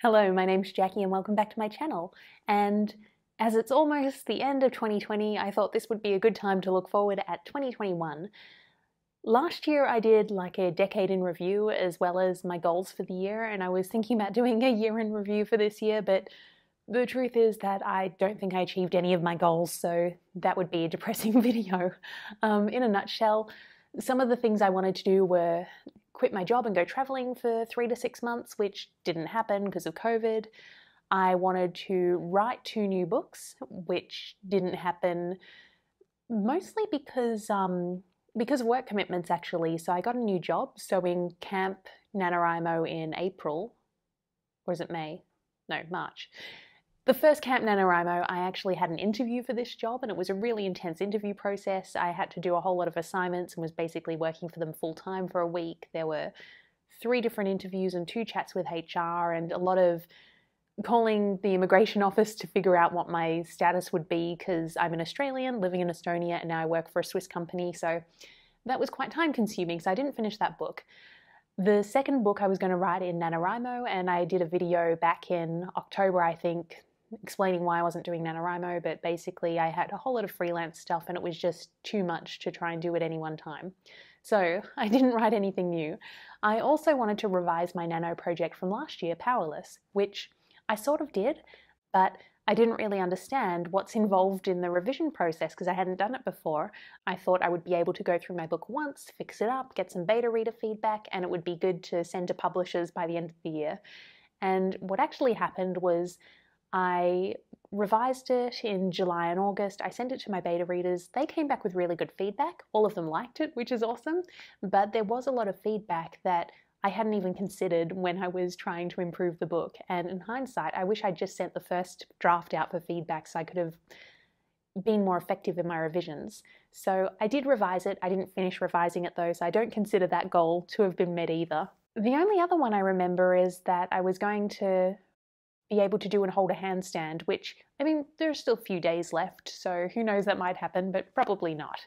Hello, my name's Jackie and welcome back to my channel. And as it's almost the end of 2020, I thought this would be a good time to look forward at 2021. Last year I did like a decade in review as well as my goals for the year, and I was thinking about doing a year in review for this year, but the truth is that I don't think I achieved any of my goals, so that would be a depressing video. In a nutshell, some of the things I wanted to do were quit my job and go traveling for 3 to 6 months, which didn't happen because of COVID. I wanted to write 2 new books, which didn't happen mostly because of work commitments actually. So I got a new job sewing Camp NaNoWriMo in April, or is it May? No, March. The first Camp NaNoWriMo, I actually had an interview for this job, and it was a really intense interview process. I had to do a whole lot of assignments and was basically working for them full-time for a week. There were 3 different interviews and 2 chats with HR and a lot of calling the immigration office to figure out what my status would be, because I'm an Australian living in Estonia and now I work for a Swiss company, so that was quite time-consuming, so I didn't finish that book. The second book I was going to write in NaNoWriMo, and I did a video back in October, I think, explaining why I wasn't doing NaNoWriMo, but basically I had a whole lot of freelance stuff and it was just too much to try and do at any one time. So I didn't write anything new. I also wanted to revise my nano project from last year, Powerless, which I sort of did, but I didn't really understand what's involved in the revision process because I hadn't done it before. I thought I would be able to go through my book once, fix it up, get some beta reader feedback, and it would be good to send to publishers by the end of the year. And what actually happened was I revised it in July and August. I sent it to my beta readers. They came back with really good feedback. All of them liked it, which is awesome. But there was a lot of feedback that I hadn't even considered when I was trying to improve the book. And in hindsight, I wish I'd just sent the first draft out for feedback so I could have been more effective in my revisions. So I did revise it. I didn't finish revising it though, so I don't consider that goal to have been met either. The only other one I remember is that I was going to be able to do and hold a handstand, which, I mean, there's still a few days left, so who knows, that might happen, but probably not.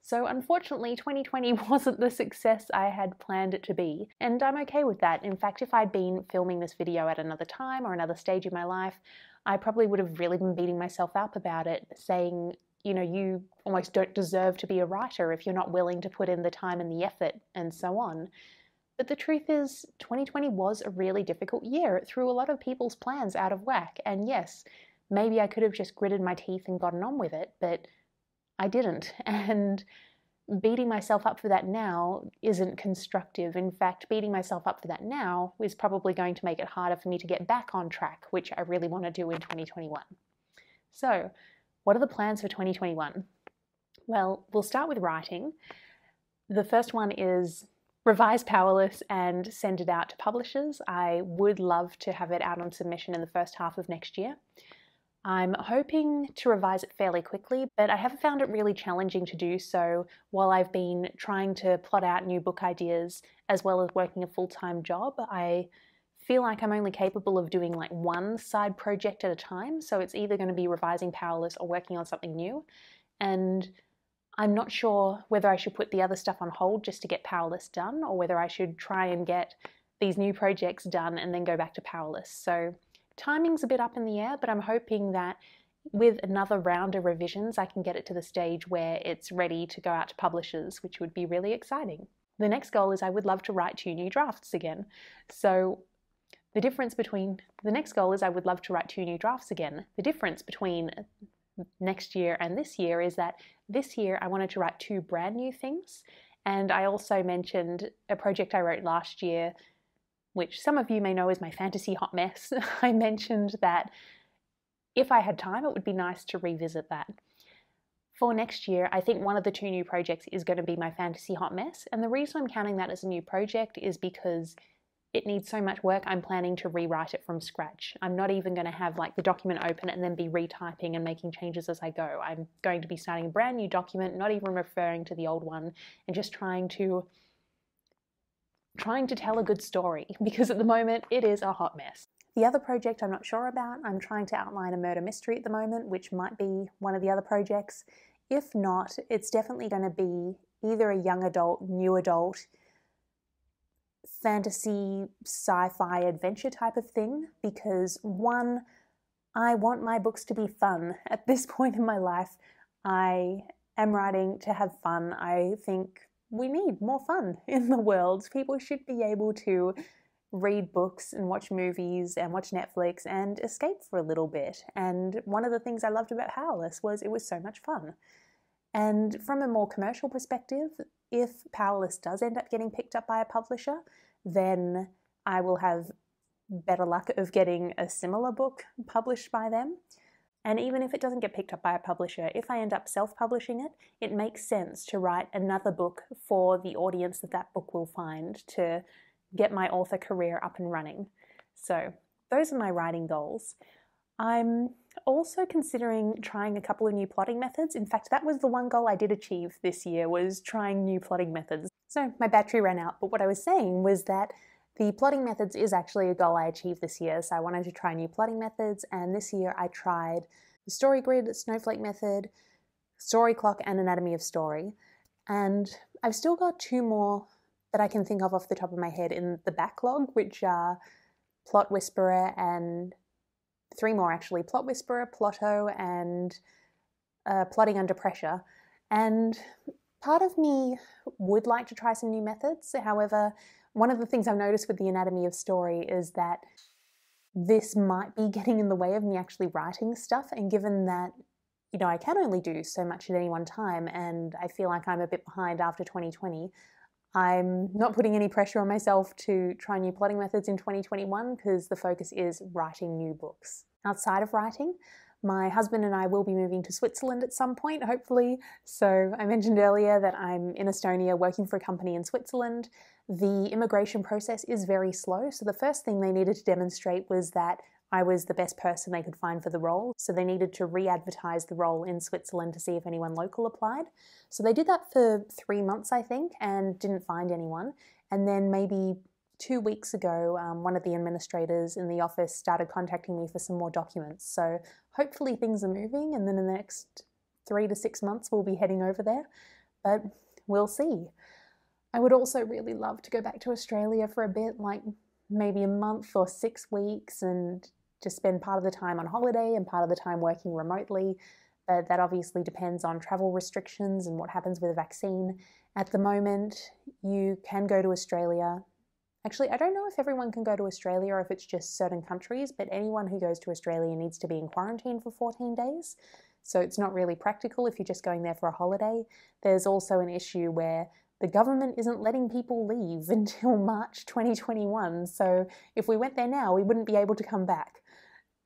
So unfortunately, 2020 wasn't the success I had planned it to be, and I'm okay with that. In fact, if I'd been filming this video at another time or another stage in my life, I probably would have really been beating myself up about it, saying, you know, you almost don't deserve to be a writer if you're not willing to put in the time and the effort, and so on. But the truth is, 2020 was a really difficult year. It threw a lot of people's plans out of whack. And yes, maybe I could have just gritted my teeth and gotten on with it, but I didn't. And beating myself up for that now isn't constructive. In fact, beating myself up for that now is probably going to make it harder for me to get back on track, which I really want to do in 2021. So, what are the plans for 2021? Well, we'll start with writing. The first one is revise Powerless and send it out to publishers. I would love to have it out on submission in the first half of next year. I'm hoping to revise it fairly quickly, but I have found it really challenging to do so while I've been trying to plot out new book ideas as well as working a full-time job. I feel like I'm only capable of doing like one side project at a time, so it's either going to be revising Powerless or working on something new. And I'm not sure whether I should put the other stuff on hold just to get Powerless done, or whether I should try and get these new projects done and then go back to Powerless. So timing's a bit up in the air, but I'm hoping that with another round of revisions, I can get it to the stage where it's ready to go out to publishers, which would be really exciting. The next goal is I would love to write 2 new drafts again. So the next goal is I would love to write 2 new drafts again. The difference between next year and this year is that this year I wanted to write 2 brand new things, and I also mentioned a project I wrote last year, which some of you may know as my fantasy hot mess. I mentioned that if I had time, it would be nice to revisit that. For next year, I think one of the 2 new projects is going to be my fantasy hot mess, and the reason I'm counting that as a new project is because it needs so much work. I'm planning to rewrite it from scratch. I'm not even going to have like the document open and then be retyping and making changes as I go. I'm going to be starting a brand new document, not even referring to the old one, and just trying to tell a good story, because at the moment it is a hot mess. The other project I'm not sure about, I'm trying to outline a murder mystery at the moment, which might be one of the other projects. If not, it's definitely going to be either a young adult, new adult, fantasy, sci-fi, adventure type of thing because one, I want my books to be fun. At this point in my life, I am writing to have fun. I think we need more fun in the world. People should be able to read books and watch movies and watch Netflix and escape for a little bit. And one of the things I loved about Powerless was it was so much fun. And from a more commercial perspective, if Powerless does end up getting picked up by a publisher, then I will have better luck of getting a similar book published by them. And even if it doesn't get picked up by a publisher, if I end up self-publishing it, it makes sense to write another book for the audience that that book will find to get my author career up and running. So those are my writing goals. I'm also considering trying a couple of new plotting methods. In fact, that was the one goal I did achieve this year, was trying new plotting methods. So my battery ran out, but what I was saying was that the plotting methods is actually a goal I achieved this year. So I wanted to try new plotting methods, and this year I tried the story grid, snowflake method, story clock, and anatomy of story. And I've still got 2 more that I can think of off the top of my head in the backlog, which are Plot Whisperer and 3 more actually, Plot Whisperer, Plotto, and Plotting Under Pressure. And part of me would like to try some new methods. However, one of the things I've noticed with the anatomy of story is that this might be getting in the way of me actually writing stuff, and given that, you know, I can only do so much at any one time, and I feel like I'm a bit behind after 2020, I'm not putting any pressure on myself to try new plotting methods in 2021 because the focus is writing new books. Outside of writing, my husband and I will be moving to Switzerland at some point, hopefully. So I mentioned earlier that I'm in Estonia working for a company in Switzerland. The immigration process is very slow, so the first thing they needed to demonstrate was that I was the best person they could find for the role, so they needed to re-advertise the role in Switzerland to see if anyone local applied. So they did that for 3 months, I think, and didn't find anyone. And then maybe 2 weeks ago, one of the administrators in the office started contacting me for some more documents. So hopefully things are moving, and then in the next 3 to 6 months we'll be heading over there, but we'll see. I would also really love to go back to Australia for a bit, like maybe a month or 6 weeks, and just spend part of the time on holiday and part of the time working remotely. But that obviously depends on travel restrictions and what happens with a vaccine. At the moment, you can go to Australia. Actually, I don't know if everyone can go to Australia or if it's just certain countries, but anyone who goes to Australia needs to be in quarantine for 14 days. So it's not really practical if you're just going there for a holiday. There's also an issue where the government isn't letting people leave until March 2021. So if we went there now, we wouldn't be able to come back,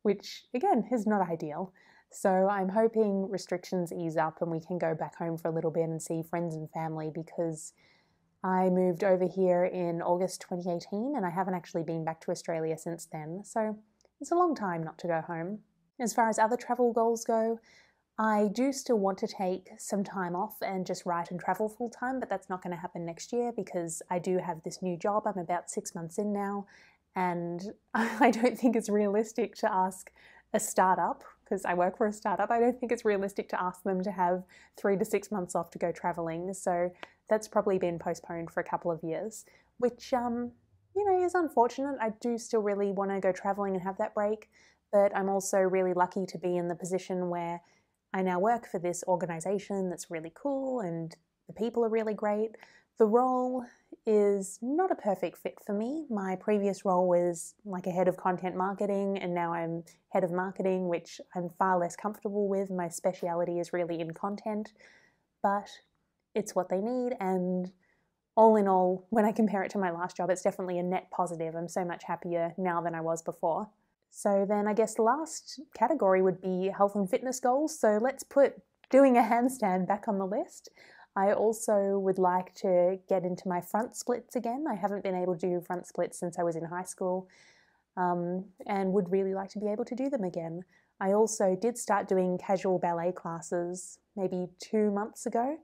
which again is not ideal. So I'm hoping restrictions ease up and we can go back home for a little bit and see friends and family, because I moved over here in August 2018 and I haven't actually been back to Australia since then. So it's a long time not to go home. As far as other travel goals go, I do still want to take some time off and just write and travel full time, but that's not going to happen next year because I do have this new job. I'm about 6 months in now, and I don't think it's realistic to ask a startup, because I work for a startup, I don't think it's realistic to ask them to have 3 to 6 months off to go traveling. So that's probably been postponed for a couple of years, which, you know, is unfortunate. I do still really want to go traveling and have that break, but I'm also really lucky to be in the position where I now work for this organization that's really cool and the people are really great. The role is not a perfect fit for me. My previous role was like a head of content marketing, and now I'm head of marketing, which I'm far less comfortable with. My speciality is really in content, but it's what they need. And all in all, when I compare it to my last job, it's definitely a net positive. I'm so much happier now than I was before. So then I guess the last category would be health and fitness goals. So let's put doing a handstand back on the list. I also would like to get into my front splits again. I haven't been able to do front splits since I was in high school, and would really like to be able to do them again. I also did start doing casual ballet classes maybe 2 months ago,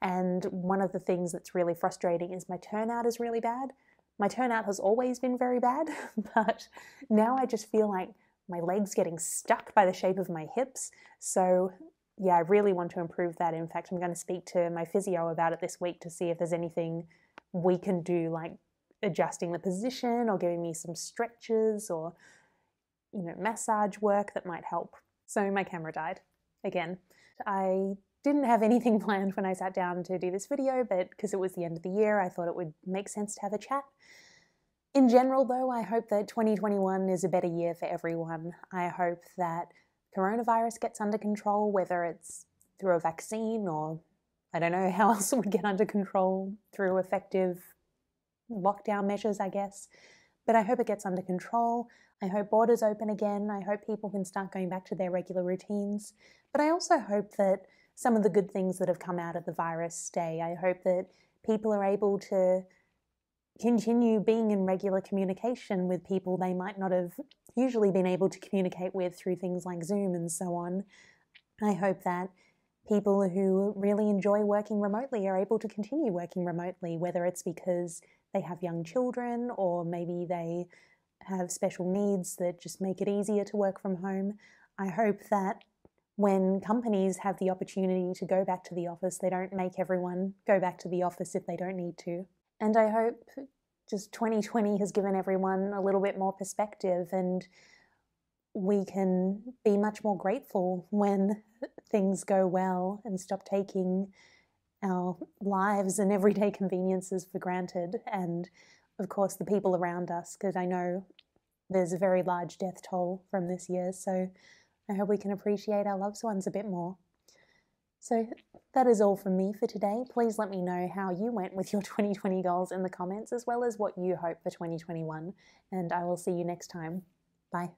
and one of the things that's really frustrating is my turnout is really bad. My turnout has always been very bad, but now I just feel like my leg's getting stuck by the shape of my hips. So yeah, I really want to improve that. In fact, I'm going to speak to my physio about it this week to see if there's anything we can do, like adjusting the position or giving me some stretches or, massage work that might help. So my camera died again. I didn't have anything planned when I sat down to do this video, but because it was the end of the year, I thought it would make sense to have a chat. In general, though, I hope that 2021 is a better year for everyone. I hope that coronavirus gets under control, whether it's through a vaccine or I don't know how else it would get under control, through effective lockdown measures, I guess. But I hope it gets under control. I hope borders open again. I hope people can start going back to their regular routines. But I also hope that some of the good things that have come out of the virus stay. I hope that people are able to continue being in regular communication with people they might not have usually been able to communicate with through things like Zoom and so on. I hope that people who really enjoy working remotely are able to continue working remotely, whether it's because they have young children or maybe they have special needs that just make it easier to work from home. I hope that when companies have the opportunity to go back to the office, they don't make everyone go back to the office if they don't need to. And I hope just 2020 has given everyone a little bit more perspective and we can be much more grateful when things go well and stop taking our lives and everyday conveniences for granted. And of course, the people around us, because I know there's a very large death toll from this year. So I hope we can appreciate our loved ones a bit more. So that is all from me for today. Please let me know how you went with your 2020 goals in the comments, as well as what you hope for 2021. And I will see you next time. Bye.